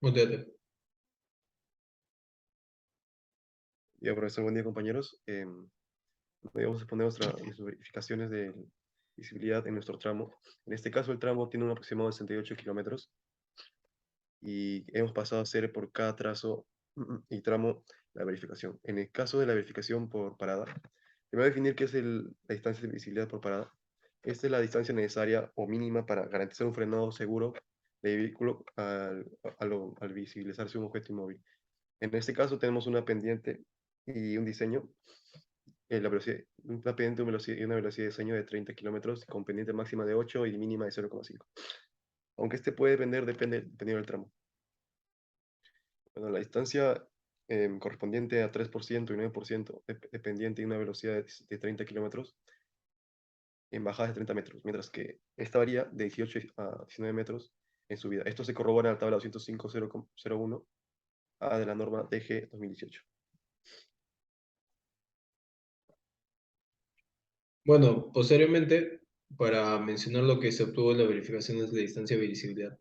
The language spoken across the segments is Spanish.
Muteate. Ya, profesor, buen día, compañeros. Vamos a exponer nuestras verificaciones de visibilidad en nuestro tramo. En este caso, el tramo tiene un aproximado de 68 kilómetros y hemos pasado a hacer por cada trazo y tramo la verificación. En el caso de la verificación por parada, primero definir qué es la distancia de visibilidad por parada. Esta es la distancia necesaria o mínima para garantizar un frenado seguro del vehículo al visibilizarse un objeto inmóvil. En este caso tenemos una pendiente y un diseño, la velocidad, una pendiente y una velocidad de diseño de 30 kilómetros con pendiente máxima de 8 y mínima de 0,5. Aunque este puede dependiendo del tramo. Bueno, la distancia correspondiente a 3% y 9% de pendiente y una velocidad de 30 kilómetros en bajadas de 30 metros, mientras que esta varía de 18 a 19 metros en subida. Esto se corrobora en la tabla 205.001 A de la norma DG 2018. Bueno, posteriormente, para mencionar lo que se obtuvo en la verificación de la distancia de visibilidad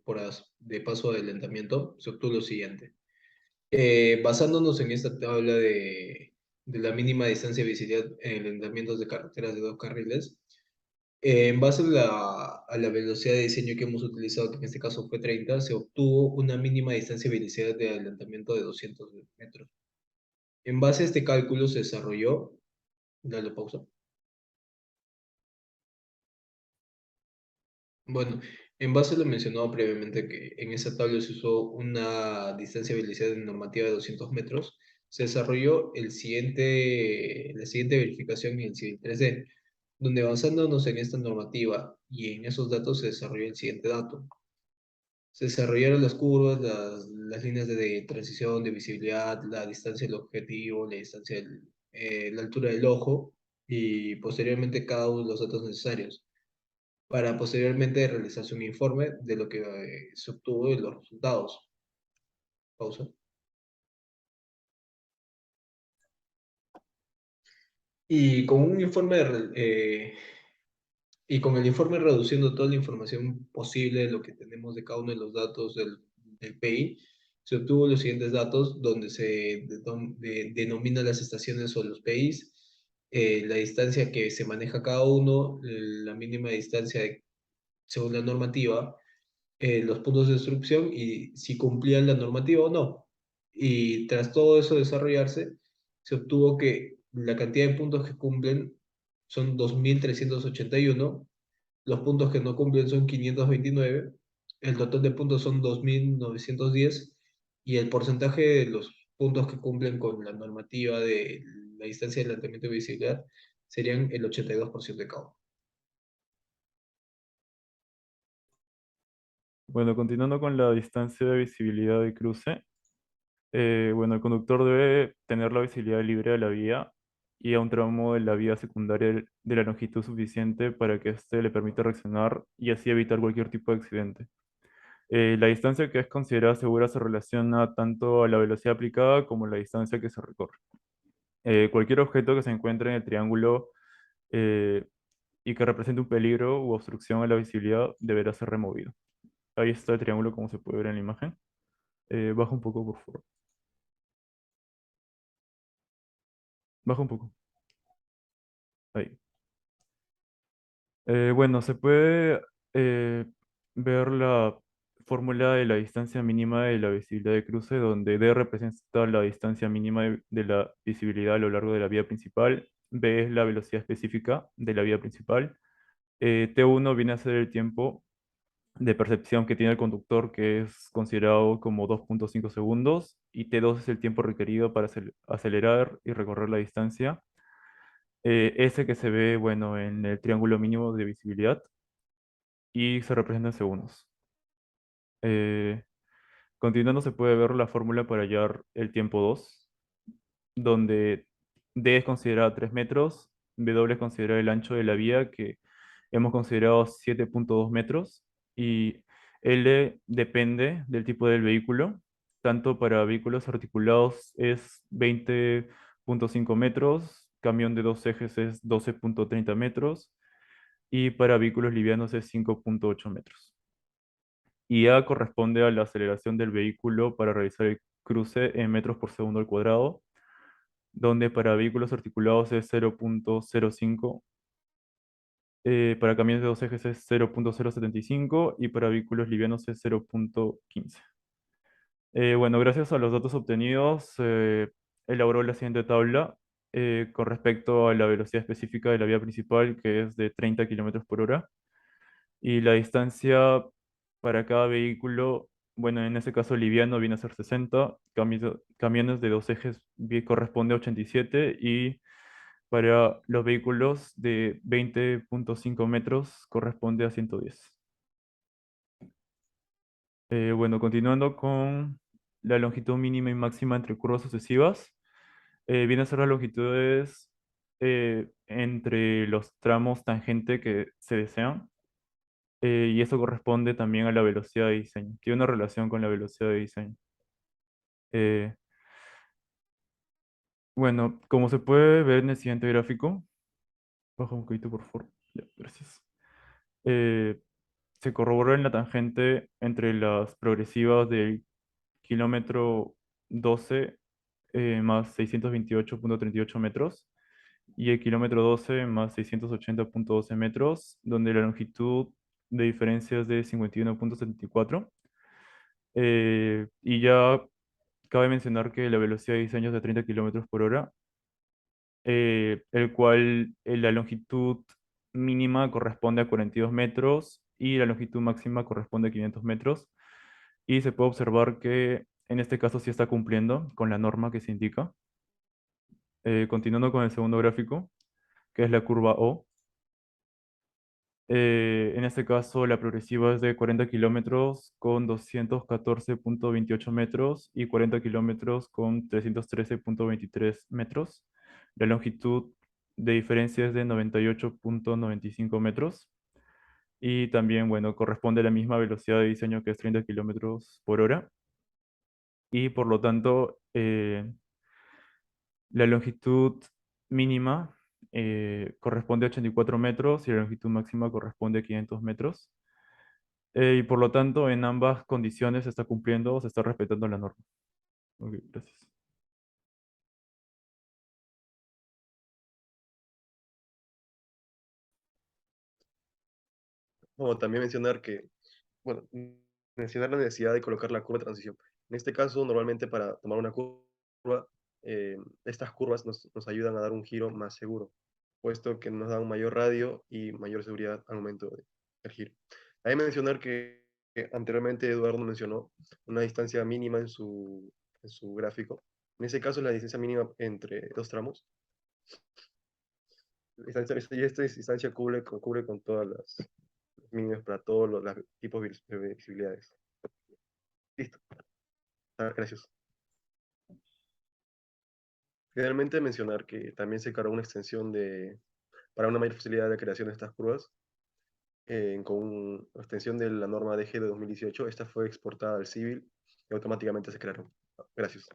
de paso de adelantamiento, se obtuvo lo siguiente. Basándonos en esta tabla de la mínima distancia de visibilidad en adelantamientos de carreteras de dos carriles, en base a la velocidad de diseño que hemos utilizado, que en este caso fue 30, se obtuvo una mínima distancia de visibilidad de adelantamiento de 200 metros. En base a este cálculo se desarrolló, dale pausa. Bueno, en base a lo mencionado previamente que en esa tabla se usó una distancia de velocidad normativa de 200 metros, se desarrolló la siguiente verificación en el Civil 3D, donde basándonos en esta normativa y en esos datos se desarrolló el siguiente dato. Se desarrollaron las curvas, las líneas de transición, de visibilidad, la distancia del objetivo, la altura del ojo y posteriormente cada uno de los datos necesarios para posteriormente realizarse un informe de lo que se obtuvo y los resultados. Pausa. Y con un informe y con el informe reduciendo toda la información posible de lo que tenemos de cada uno de los datos del PI, se obtuvo los siguientes datos donde se denomina las estaciones o los PIs, la distancia que se maneja cada uno, la mínima distancia según la normativa, los puntos de destrucción y si cumplían la normativa o no. Y tras todo eso desarrollarse, se obtuvo que la cantidad de puntos que cumplen son 2.381, los puntos que no cumplen son 529, el total de puntos son 2.910 y el porcentaje de los puntos que cumplen con la normativa de la distancia de adelantamiento de visibilidad serían el 82% de cada uno. Bueno, continuando con la distancia de visibilidad de cruce, bueno, el conductor debe tener la visibilidad libre de la vía y a un tramo de la vía secundaria de la longitud suficiente para que éste le permita reaccionar y así evitar cualquier tipo de accidente. La distancia que es considerada segura se relaciona tanto a la velocidad aplicada como a la distancia que se recorre. Cualquier objeto que se encuentre en el triángulo eh, y que represente un peligro u obstrucción a la visibilidad deberá ser removido. Ahí está el triángulo como se puede ver en la imagen. Baja un poco, por favor. Baja un poco. Ahí. Bueno, se puede eh, ver la fórmula de la distancia mínima de la visibilidad de cruce, donde D representa la distancia mínima de la visibilidad a lo largo de la vía principal, B es la velocidad específica de la vía principal, T1 viene a ser el tiempo de percepción que tiene el conductor, que es considerado como 2,5 segundos, y T2 es el tiempo requerido para acelerar y recorrer la distancia. Ese que se ve, bueno, en el triángulo mínimo de visibilidad y se representa en segundos. Eh, Continuando, se puede ver la fórmula para hallar el tiempo 2 donde D es considerado 3 metros, W es considerado el ancho de la vía, que hemos considerado 7,2 metros, y L depende del tipo del vehículo. Tanto para vehículos articulados es 20,5 metros, camión de dos ejes es 12,30 metros, y para vehículos livianos es 5,8 metros. y A corresponde a la aceleración del vehículo para realizar el cruce en metros por segundo al cuadrado, donde para vehículos articulados es 0.05, para camiones de dos ejes es 0.075 y para vehículos livianos es 0.15. Bueno, gracias a los datos obtenidos, elaboró la siguiente tabla con respecto a la velocidad específica de la vía principal, que es de 30 kilómetros por hora, y la distancia para cada vehículo, bueno, en este caso liviano viene a ser 60, camiones de dos ejes corresponde a 87 y para los vehículos de 20.5 metros corresponde a 110. Bueno, continuando con la longitud mínima y máxima entre curvas sucesivas, viene a ser las longitudes entre los tramos tangente que se desean, y eso corresponde también a la velocidad de diseño. Tiene una relación con la velocidad de diseño. Eh, bueno, como se puede ver en el siguiente gráfico, baja un poquito por favor. Ya, gracias. Eh, Se corrobora en la tangente entre las progresivas del kilómetro 12 más 628.38 metros y el kilómetro 12 más 680.12 metros, donde la longitud de diferencia es de 51.74. Y ya cabe mencionar que la velocidad de diseño es de 30 kilómetros por hora, el cual la longitud mínima corresponde a 42 metros y la longitud máxima corresponde a 500 metros. Y se puede observar que en este caso sí está cumpliendo con la norma que se indica. Continuando con el segundo gráfico, que es la curva O. En este caso, la progresiva es de 40 kilómetros con 214.28 metros y 40 kilómetros con 313.23 metros. La longitud de diferencia es de 98.95 metros. Y también, bueno, corresponde a la misma velocidad de diseño que es 30 kilómetros por hora. Y por lo tanto, la longitud mínima corresponde a 84 metros y la longitud máxima corresponde a 500 metros. Y por lo tanto, en ambas condiciones se está cumpliendo o se está respetando la norma. Ok, gracias. Como también mencionar que, bueno, mencionar la necesidad de colocar la curva de transición. En este caso, normalmente para tomar una curva, estas curvas nos ayudan a dar un giro más seguro, puesto que nos dan un mayor radio y mayor seguridad al momento del giro. Hay que mencionar que anteriormente Eduardo mencionó una distancia mínima en su gráfico. En ese caso, la distancia mínima entre dos tramos. Y esta distancia cubre con todas las mínimas para todos los tipos de visibilidades. Listo. Gracias. Finalmente, mencionar que también se cargó una extensión para una mayor facilidad de creación de estas curvas, con una extensión de la norma DG de 2018. Esta fue exportada al Civil y automáticamente se crearon. Gracias.